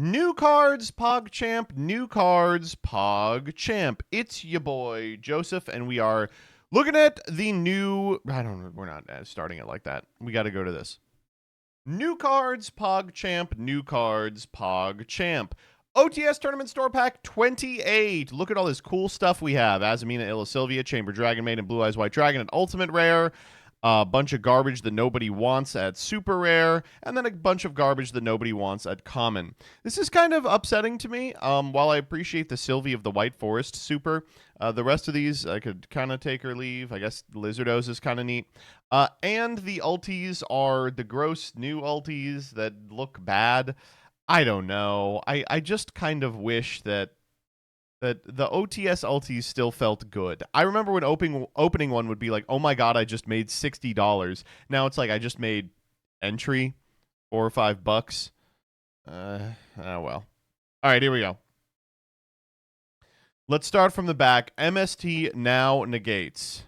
New cards, PogChamp. New cards, PogChamp. It's your boy, Joseph, and we are looking at the new... I don't know. We're not starting it like that. We got to go to this. New cards, PogChamp. New cards, PogChamp. OTS Tournament Store Pack 28. Look at all this cool stuff we have. Azamina, Illusylvia, Chamber Dragon Maiden, Blue Eyes White Dragon at Ultimate Rare. A bunch of garbage that nobody wants at Super Rare, and then a bunch of garbage that nobody wants at Common. This is kind of upsetting to me. While I appreciate the Sylvie of the White Forest Super, the rest of these I could kind of take or leave. I guess Lizardos is kind of neat. And the ultis are the gross new ultis that look bad. I don't know. I just kind of wish that the OTS ultis still felt good. I remember when opening one would be like, oh my god, I just made $60. Now it's like I just made entry, $4 or $5. Oh well. All right, here we go. Let's start from the back. MST now negates.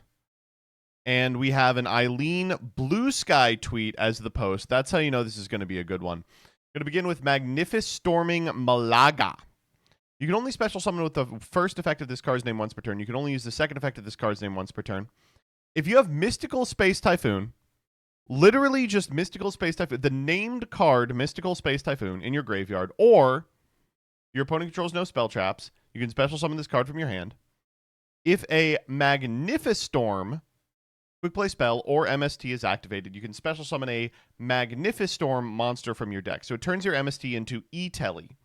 And we have an Eileen Blue Sky tweet as the post. That's how you know this is going to be a good one. Going to begin with Magnifistorming Malaga. You can only special summon with the first effect of this card's name once per turn. You can only use the second effect of this card's name once per turn. If you have Mystical Space Typhoon, literally just Mystical Space Typhoon, the named card Mystical Space Typhoon in your graveyard, or your opponent controls no spell traps, you can special summon this card from your hand. If a Magnifistorm, quick play spell, or MST is activated, you can special summon a Magnifistorm monster from your deck. So it turns your MST into E-Telly.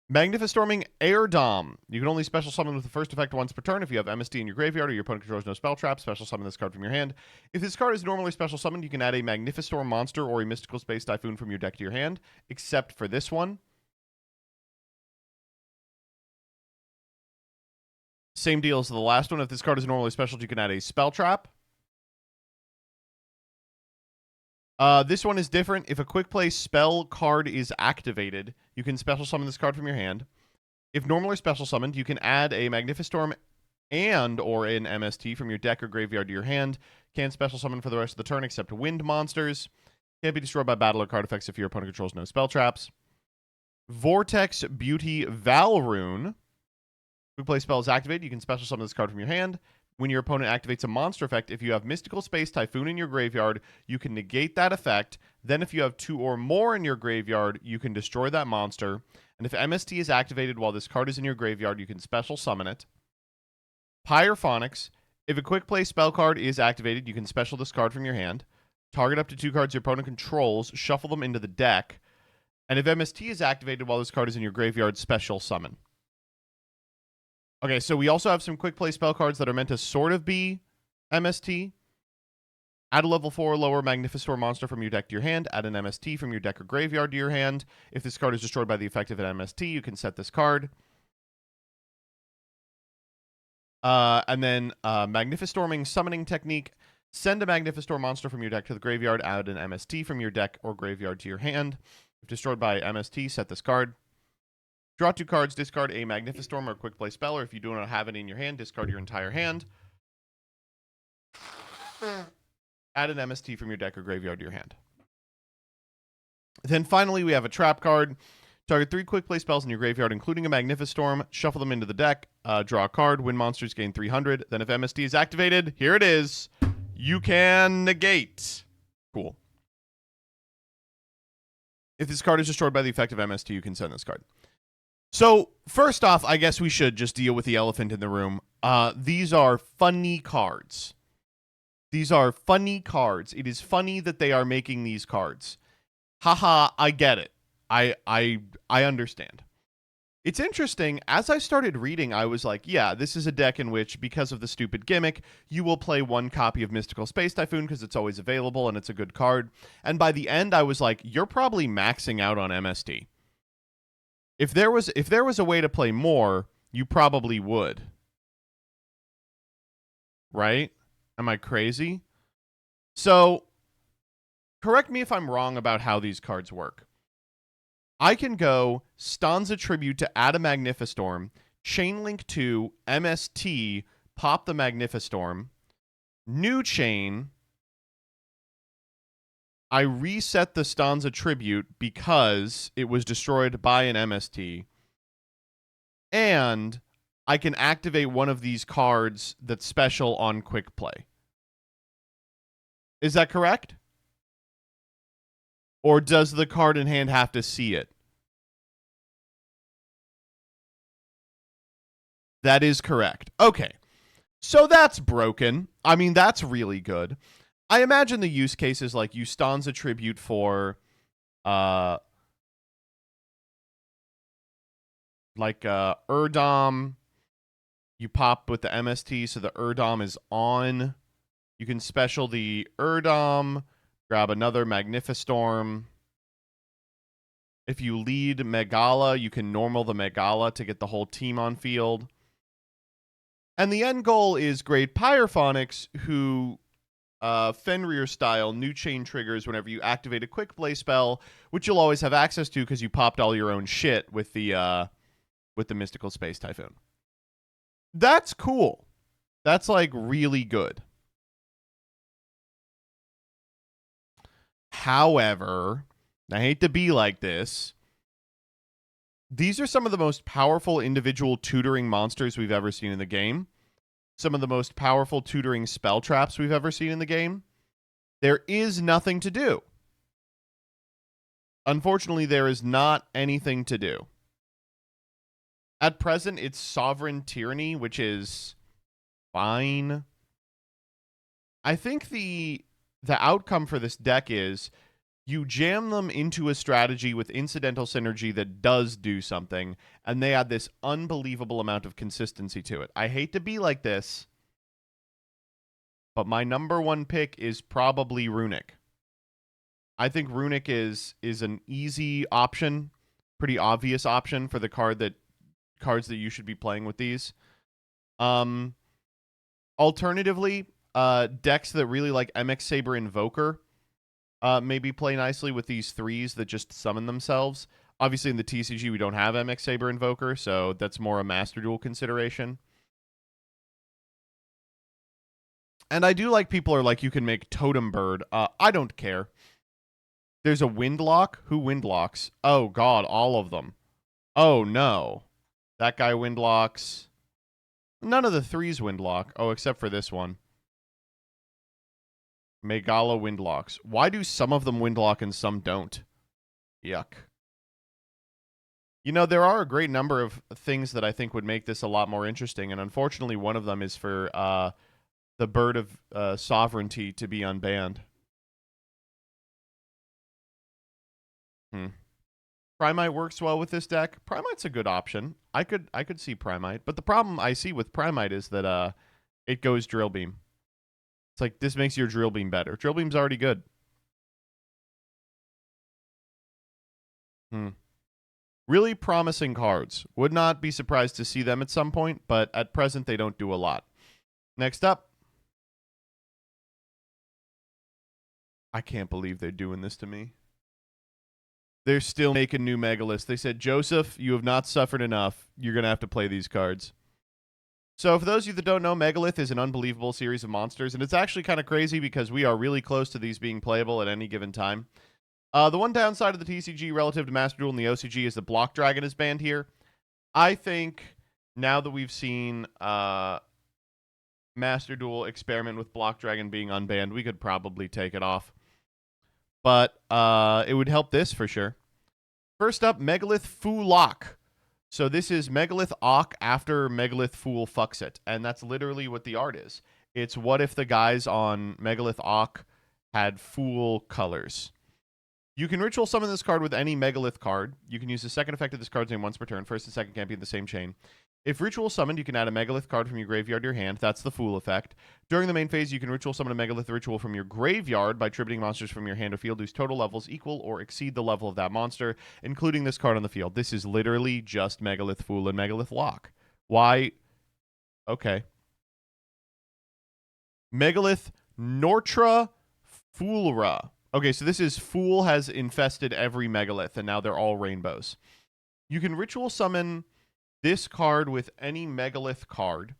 Magnifistorming Air Dom. You can only special summon with the first effect once per turn. If you have MST in your graveyard or your opponent controls no spell trap, special summon this card from your hand. If this card is normally special summoned, you can add a Magnifistorm monster or a Mystical Space Typhoon from your deck to your hand, except for this one. Same deal as the last one. If this card is normally special, you can add a spell trap. This one is different. If a quick play spell card is activated, you can special summon this card from your hand. If normally special summoned, you can add a Magnifistorm and or an MST from your deck or graveyard to your hand. Can't special summon for the rest of the turn except wind monsters. Can't be destroyed by battle or card effects if your opponent controls no spell traps. Vortex Beauty Valrune. Quick play spell is activated. You can special summon this card from your hand. When your opponent activates a monster effect, if you have Mystical Space Typhoon in your graveyard, you can negate that effect. Then if you have 2 or more in your graveyard, you can destroy that monster. And if MST is activated while this card is in your graveyard, you can special summon it. Pyrophonics. If a quick play spell card is activated, you can special this card from your hand. Target up to 2 cards your opponent controls, shuffle them into the deck. And if MST is activated while this card is in your graveyard, special summon. Okay, so we also have some quick play spell cards that are meant to sort of be MST. Add a level 4 or lower Magnifistorm monster from your deck to your hand. Add an MST from your deck or graveyard to your hand. If this card is destroyed by the effect of an MST, you can set this card. And then Magnifistorming Summoning Technique. Send a Magnifistorm monster from your deck to the graveyard. Add an MST from your deck or graveyard to your hand. If destroyed by MST, set this card. Draw 2 cards, discard a Magnifistorm or quick play spell, or if you do not have it in your hand, discard your entire hand. Add an MST from your deck or graveyard to your hand. Then finally, we have a trap card. Target 3 quick play spells in your graveyard, including a Magnifistorm. Shuffle them into the deck. Draw a card. Win monsters, gain 300. Then if MST is activated, here it is. You can negate. Cool. If this card is destroyed by the effect of MST, you can send this card. So, first off, I guess we should just deal with the elephant in the room. These are funny cards. These are funny cards. It is funny that they are making these cards. Haha, I get it. I understand. It's interesting. As I started reading, I was like, yeah, this is a deck in which, because of the stupid gimmick, you will play 1 copy of Mystical Space Typhoon because it's always available and it's a good card. And by the end, I was like, you're probably maxing out on MST. If there was a way to play more, you probably would. Right? Am I crazy? So, correct me if I'm wrong about how these cards work. I can go Stanza Tribute to add a Magnifistorm, Chainlink to MST, pop the Magnifistorm, new chain, I reset the Stanza Tribute because it was destroyed by an MST, and I can activate one of these cards that's special on quick play. Is that correct? Or does the card in hand have to see it? That is correct. Okay. So that's broken. I mean, that's really good. I imagine the use cases like you Stanza Tribute for Urdom. You pop with the MST, so the Urdom is on. You can special the Urdom, grab another Magnifistorm. If you lead Megala, you can normal the Megala to get the whole team on field. And the end goal is Great Pyrophonics, who Fenrir style new chain triggers whenever you activate a quick play spell, which you'll always have access to because you popped all your own shit with the Mystical Space Typhoon. That's cool. That's like really good. However, I hate to be like this. These are some of the most powerful individual tutoring monsters we've ever seen in the game. Some of the most powerful tutoring spell traps we've ever seen in the game. There is nothing to do. Unfortunately, there is not anything to do. At present, it's Sovereign Tyranny, which is fine. I think the outcome for this deck is you jam them into a strategy with incidental synergy that does do something, and they add this unbelievable amount of consistency to it. I hate to be like this, but my number one pick is probably Runic. I think Runic is an easy option, pretty obvious option for the cards that you should be playing with these. Alternatively, decks that really like MX Saber Invoker maybe play nicely with these threes that just summon themselves. Obviously, in the TCG, we don't have MX Saber Invoker, so that's more a Master Duel consideration. And I do like people are like, you can make Totem Bird. I don't care. There's a Windlock. Who Windlocks? Oh, God, all of them. Oh, no. That guy Windlocks. None of the threes Windlock. Oh, except for this one. Megala Windlocks. Why do some of them Windlock and some don't? Yuck. You know, there are a great number of things that I think would make this a lot more interesting, and unfortunately one of them is for the Bird of Sovereignty to be unbanned. Primite works well with this deck. Primite's a good option. I could see Primite, but the problem I see with Primite is that it goes Drill Beam. It's like, this makes your Drill Beam better. Drill Beam's already good. Really promising cards. Would not be surprised to see them at some point, but at present they don't do a lot. Next up. I can't believe they're doing this to me. They're still making new Megaliths. They said, Joseph, you have not suffered enough. You're going to have to play these cards. So for those of you that don't know, Megalith is an unbelievable series of monsters, and it's actually kind of crazy because we are really close to these being playable at any given time. The one downside of the TCG relative to Master Duel and the OCG is that Block Dragon is banned here. I think now that we've seen Master Duel experiment with Block Dragon being unbanned, we could probably take it off. But it would help this for sure. First up, Megalith Foolok. So this is Megalith Ock after Megalith Fool fucks it. And that's literally what the art is. It's what if the guys on Megalith Ock had Fool colors. You can ritual summon this card with any Megalith card. You can use the second effect of this card's name once per turn. First and second can't be in the same chain. If ritual summoned, you can add a Megalith card from your graveyard to your hand. That's the Fool effect. During the main phase, you can ritual summon a Megalith ritual from your graveyard by tributing monsters from your hand or field whose total levels equal or exceed the level of that monster, including this card on the field. This is literally just Megalith Fool and Megalith Lock. Why? Okay. Megalith Nortra Foolra. Okay, so this is Fool has infested every Megalith, and now they're all rainbows. You can ritual summon this card with any Megalith card.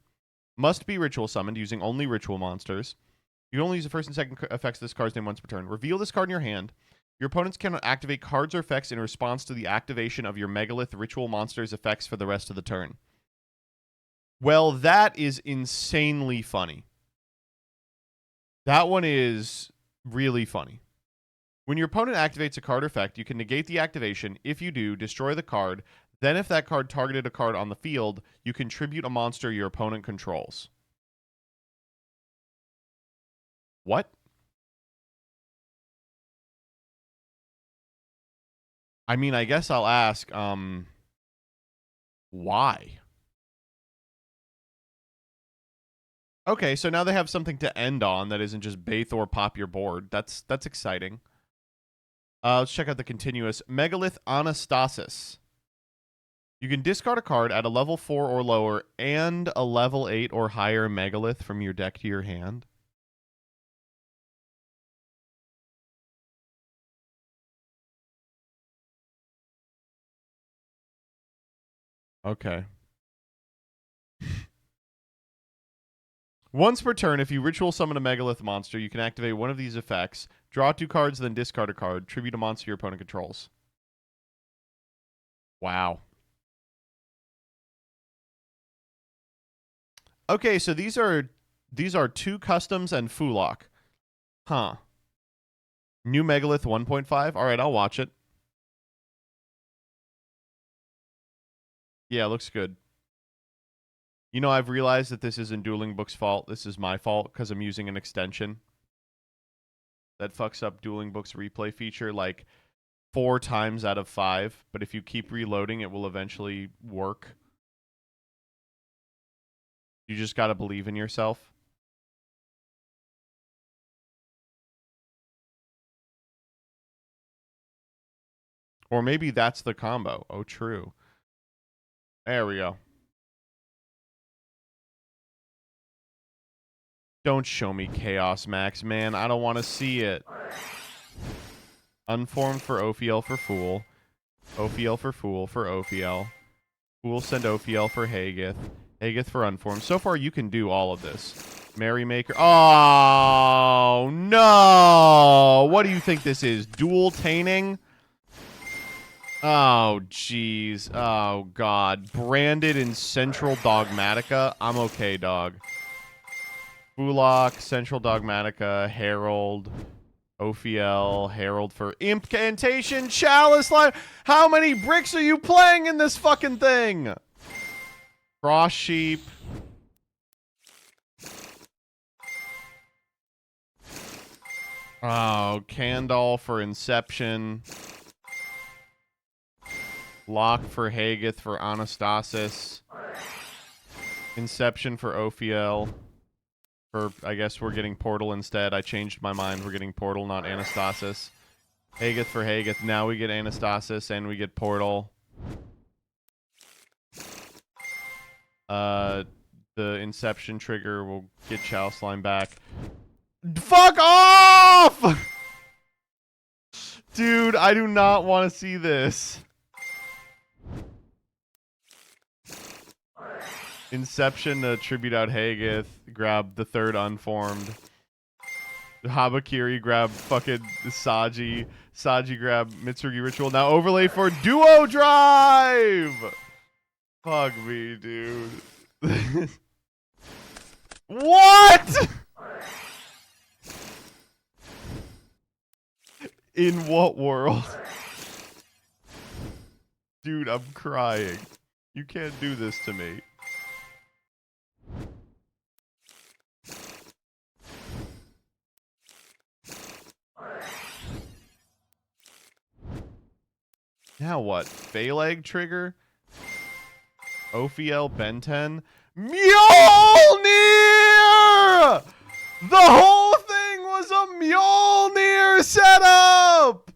Must be ritual summoned using only ritual monsters. You can only use the first and second effects of this card's name once per turn. Reveal this card in your hand. Your opponents cannot activate cards or effects in response to the activation of your Megalith ritual monster's effects for the rest of the turn. Well, that is insanely funny. That one is really funny. When your opponent activates a card or effect, you can negate the activation. If you do, destroy the card. Then if that card targeted a card on the field, you contribute a monster your opponent controls. What? I mean, I guess I'll ask, why? Okay, so now they have something to end on that isn't just Bathor pop your board. That's exciting. Let's check out the continuous. Megalith Anastasis. You can discard a card at a level 4 or lower and a level 8 or higher Megalith from your deck to your hand. Okay. Once per turn, if you ritual summon a Megalith monster, you can activate one of these effects. Draw 2 cards, then discard a card. Tribute a monster your opponent controls. Wow. Okay, so these are 2 customs and Fulak. Huh. New Megalith 1.5. All right, I'll watch it. Yeah, looks good. You know, I've realized that this isn't Dueling Book's fault. This is my fault because I'm using an extension that fucks up Dueling Book's replay feature like 4 times out of 5. But if you keep reloading, it will eventually work. You just got to believe in yourself. Or maybe that's the combo. Oh, true. There we go. Don't show me Chaos Max, man. I don't want to see it. Unformed for Ophiel for Fool. Ophiel for Fool for Ophiel. Fool send Ophiel for Hagith. Hagith for Unformed. So far, you can do all of this. Merrymaker. Oh, no. What do you think this is? Dual Taining? Oh, jeez. Oh, God. Branded in Central Dogmatica? I'm okay, dog. Fulak, Central Dogmatica, Herald, Ophiel, Herald for Incantation, Chalice Line. How many bricks are you playing in this fucking thing? Cross Sheep. Oh, Kandal for Inception. Lock for Hagith for Anastasis. Inception for Ophiel. For, I guess we're getting Portal instead. I changed my mind. We're getting Portal, not Anastasis. Hagith for Hagith. Now we get Anastasis and we get Portal. The Inception trigger will get Chalice Line back. Fuck off! Dude, I do not want to see this. Inception to tribute out Hagith. Grab the 3rd Unformed. Habakiri grab fucking Saji. Saji grab Mitsurugi Ritual. Now overlay for Duo Drive! Fuck me, dude. What? In what world? Dude, I'm crying. You can't do this to me. Now what? Phaleg trigger? Ophiel, Benten? Mjolnir! The whole thing was a Mjolnir setup!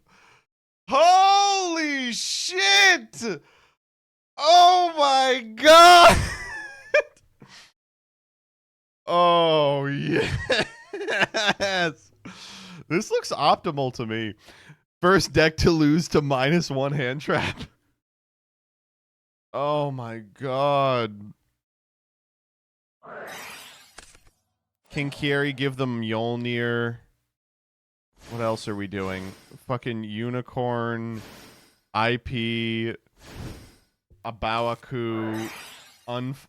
Holy shit! Oh my god! Oh, yes! This looks optimal to me. First deck to lose to -1 hand trap. Oh my god. Kinkieri, give them Mjolnir. What else are we doing? Fucking Unicorn, IP, Abawaku,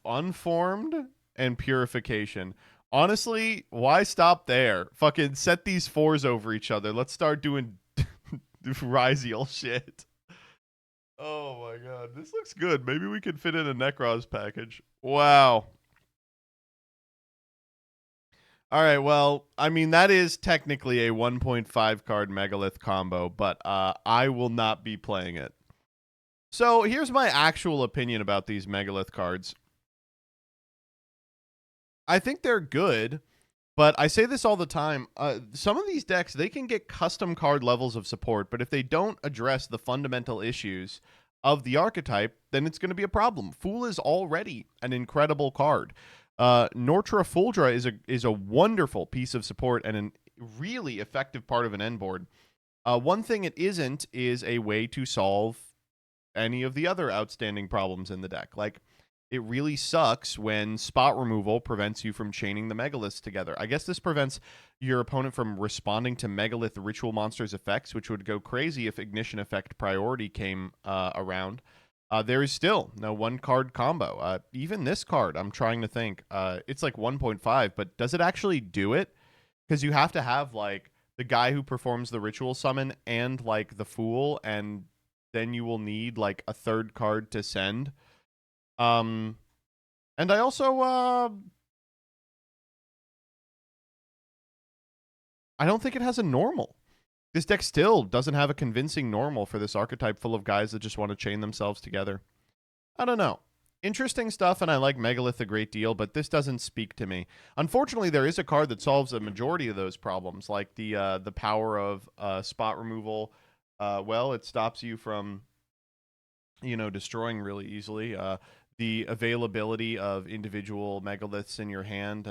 Unformed, and Purification. Honestly, why stop there? Fucking set these 4s over each other. Let's start doing Ryziel shit. Oh my god, this looks good. Maybe we could fit in a Necros package. Wow. All right, well, I mean, that is technically a 1.5 card Megalith combo, but I will not be playing it. So here's my actual opinion about these Megalith cards. I think they're good, but I say this all the time. Some of these decks, they can get custom card levels of support, but if they don't address the fundamental issues of the archetype, then it's going to be a problem. Fool is already an incredible card. Nortra Fuldra is a wonderful piece of support and a really effective part of an end board. One thing it isn't is a way to solve any of the other outstanding problems in the deck. Like, it really sucks when spot removal prevents you from chaining the Megaliths together. I guess this prevents your opponent from responding to Megalith ritual monsters' effects, which would go crazy if Ignition Effect priority came around. There is still no 1-card combo. Even this card, I'm trying to think. It's like 1.5, but does it actually do it? Because you have to have, like, the guy who performs the ritual summon and, like, the Fool, and then you will need, like, a 3rd card to send. And I also, I don't think it has a normal. This deck still doesn't have a convincing normal for this archetype full of guys that just want to chain themselves together. I don't know. Interesting stuff, and I like Megalith a great deal, but this doesn't speak to me. Unfortunately, there is a card that solves a majority of those problems, like the power of spot removal. Well, it stops you from, destroying really easily. The availability of individual Megaliths in your hand,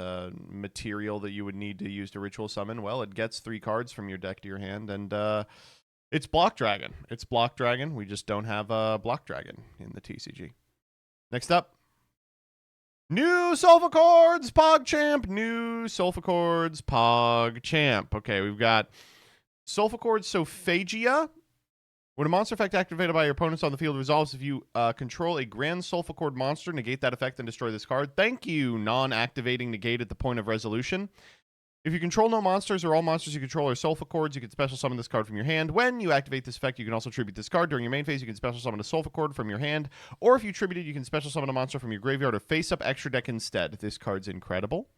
material that you would need to use to ritual summon, well, it gets 3 cards from your deck to your hand, and it's Block Dragon. It's Block Dragon. We just don't have a Block Dragon in the TCG. Next up, new Solfachords PogChamp. New Solfachords PogChamp. Okay, we've got Solfachord Sophagia. When a monster effect activated by your opponents on the field resolves, if you control a Grand Solfachord monster, negate that effect and destroy this card. Thank you, non-activating negate at the point of resolution. If you control no monsters or all monsters you control are Solfachords, you can special summon this card from your hand. When you activate this effect, you can also tribute this card. During your main phase, you can special summon a Solfachord from your hand. Or if you tribute it, you can special summon a monster from your graveyard or face-up extra deck instead. This card's incredible.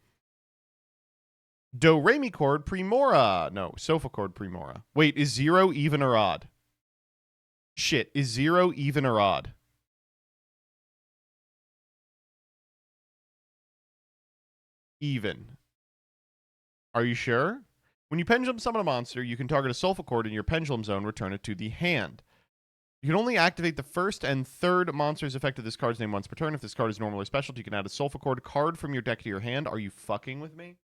Do-Re-Mi Chord Primora. No, Solfachord Primora. Wait, is 0 even or odd? Shit, is 0 even or odd? Even. Are you sure? When you pendulum summon a monster, you can target a Solfachord in your pendulum zone, return it to the hand. You can only activate the 1st and 3rd monster's effect of this card's name once per turn. If this card is normal or special, you can add a Solfachord card from your deck to your hand. Are you fucking with me?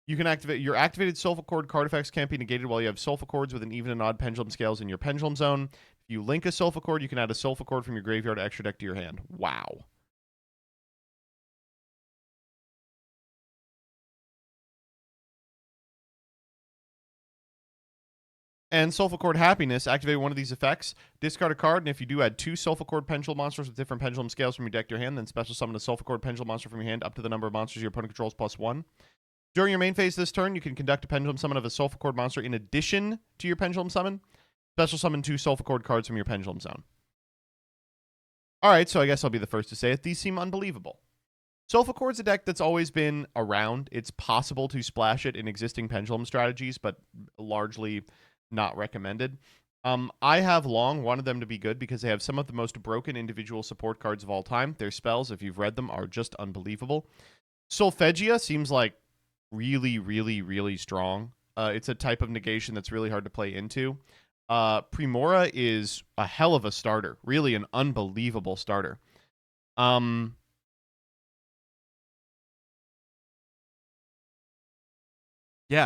You can activate your activated Solfachord card effects can't be negated while you have Solfachords with an even and odd pendulum scales in your pendulum zone. If you link a Solfachord, you can add a Solfachord from your graveyard extra deck to your hand. Wow. And Solfachord Happiness, activate one of these effects, discard a card, and if you do, add 2 Solfachord pendulum monsters with different pendulum scales from your deck to your hand, then special summon a Solfachord pendulum monster from your hand up to the number of monsters your opponent controls +1. During your main phase this turn, you can conduct a pendulum summon of a Solfachord monster in addition to your pendulum summon. Special summon 2 Solfachord cards from your pendulum zone. Alright, so I guess I'll be the first to say it. These seem unbelievable. Solfachord's a deck that's always been around. It's possible to splash it in existing pendulum strategies, but largely not recommended. I have long wanted them to be good because they have some of the most broken individual support cards of all time. Their spells, if you've read them, are just unbelievable. Solfegia seems like really, really, really strong. It's a type of negation that's really hard to play into. Primora is a hell of a starter. Really an unbelievable starter. Yeah,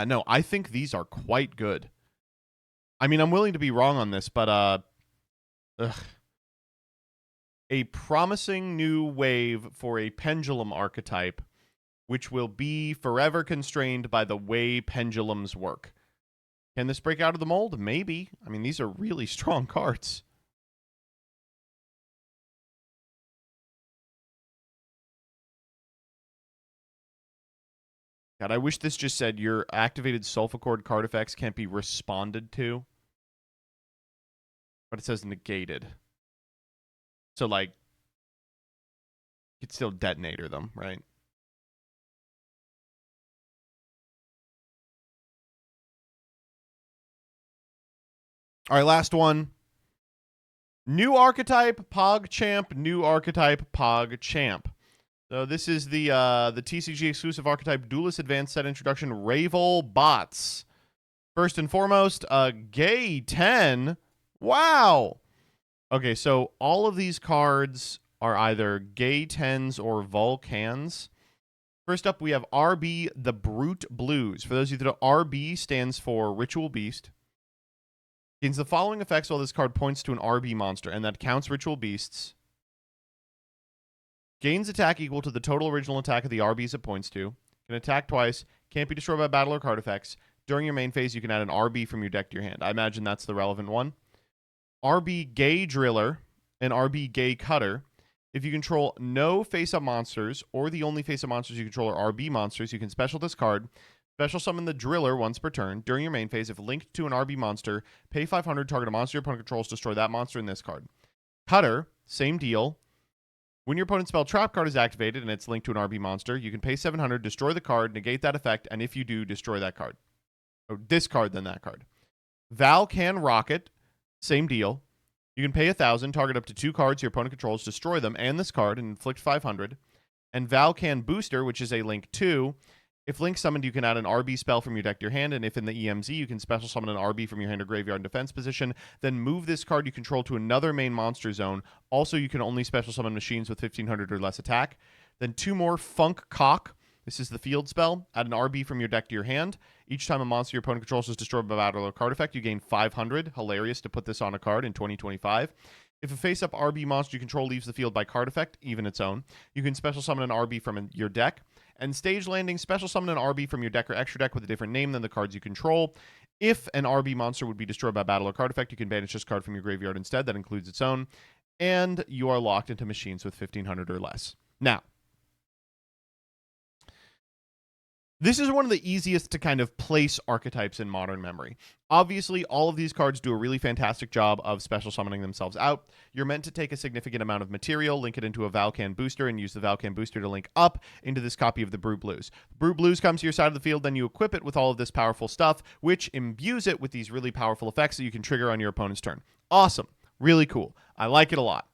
no, I think these are quite good. I mean, I'm willing to be wrong on this, but a promising new wave for a pendulum archetype which will be forever constrained by the way pendulums work. Can this break out of the mold? Maybe. I mean, these are really strong cards. God, I wish this just said your activated Solfachord card effects can't be responded to. But it says negated. So, like, you could still detonator them, right? All right, last one. New archetype, PogChamp. New archetype, PogChamp. So this is the TCG exclusive archetype Duelist Advanced Set Introduction Ravel Bots. First and foremost, Gay 10. Wow. Okay, so all of these cards are either Gay 10s or Volcans. First up, we have RB, the Brute Blues. For those of you that know, RB stands for Ritual Beast. Gains the following effects while this card points to an RB monster, and that counts Ritual Beasts. Gains attack equal to the total original attack of the RBs it points to. Can attack twice. Can't be destroyed by battle or card effects. During your main phase, you can add an RB from your deck to your hand. I imagine that's the relevant one. RB Gay Driller and RB Gay Cutter. If you control no face-up monsters, or the only face-up monsters you control are RB monsters, you can special this card. Special summon the Driller once per turn. During your main phase, if linked to an RB monster, pay 500, target a monster your opponent controls, destroy that monster in this card. Cutter, same deal. When your opponent's spell trap card is activated and it's linked to an RB monster, you can pay 700, destroy the card, negate that effect, and if you do, destroy that card. Or discard then that card. Valcan Rocket, same deal. You can pay 1,000, target up to 2 cards your opponent controls, destroy them and this card, and inflict 500. And Valcan Booster, which is a link 2. If link summoned, you can add an RB spell from your deck to your hand, and if in the EMZ, you can special summon an RB from your hand or graveyard in defense position, then move this card you control to another main monster zone. Also, you can only special summon machines with 1,500 or less attack. Then 2 more Funk Cock. This is the field spell. Add an RB from your deck to your hand. Each time a monster your opponent controls is destroyed by battle or card effect, you gain 500. Hilarious to put this on a card in 2025. If a face-up RB monster you control leaves the field by card effect, even its own, you can special summon an RB from your deck. And stage landing, special summon an RB from your deck or extra deck with a different name than the cards you control. If an RB monster would be destroyed by battle or card effect, you can banish this card from your graveyard instead. That includes its own. And you are locked into machines with 1,500 or less. Now, this is one of the easiest to kind of place archetypes in Modern Memory. Obviously, all of these cards do a really fantastic job of special summoning themselves out. You're meant to take a significant amount of material, link it into a Valcan booster, and use the Valcan booster to link up into this copy of the Brute Blues. Brute Blues comes to your side of the field, then you equip it with all of this powerful stuff, which imbues it with these really powerful effects that you can trigger on your opponent's turn. Awesome. Really cool. I like it a lot.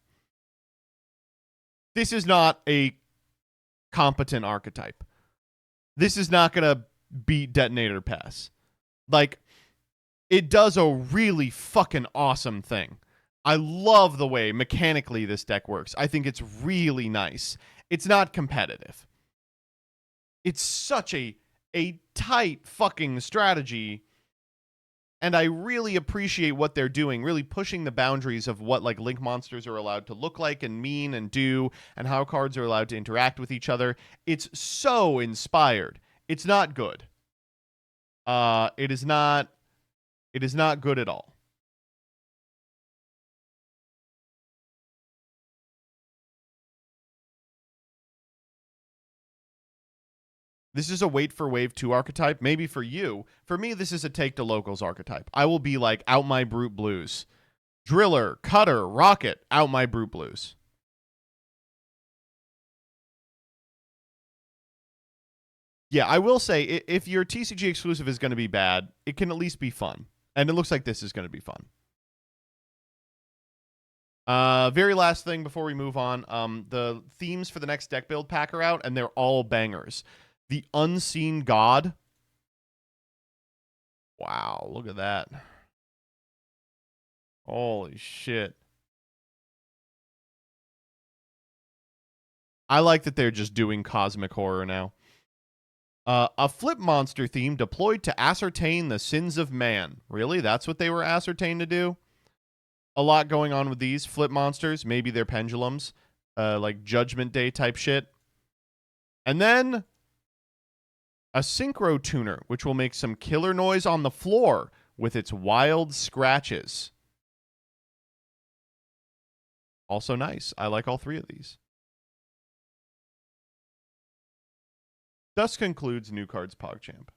This is not a competent archetype. This is not going to beat Detonator Pass. Like, it does a really fucking awesome thing. I love the way mechanically this deck works. I think it's really nice. It's not competitive. It's such a tight fucking strategy. And I really appreciate what they're doing, really pushing the boundaries of what like Link monsters are allowed to look like and mean and do, and how cards are allowed to interact with each other. It's so inspired. It's not good. It is not good at all. This is a wait for wave 2 archetype, maybe for you. For me, this is a take to locals archetype. I will be like, out my Brute Blues. Driller, Cutter, Rocket, out my Brute Blues. Yeah, I will say, if your TCG exclusive is going to be bad, it can at least be fun. And it looks like this is going to be fun. Very last thing before we move on. The themes for the next deck build pack are out, and they're all bangers. The Unseen God. Wow, look at that. Holy shit. I like that they're just doing cosmic horror now. A flip monster theme deployed to ascertain the sins of man. Really? That's what they were ascertained to do? A lot going on with these flip monsters. Maybe they're pendulums. Like Judgment Day type shit. And then A Synchro Tuner, which will make some killer noise on the floor with its wild scratches. Also nice. I like all three of these. Thus concludes New Cards PogChamp.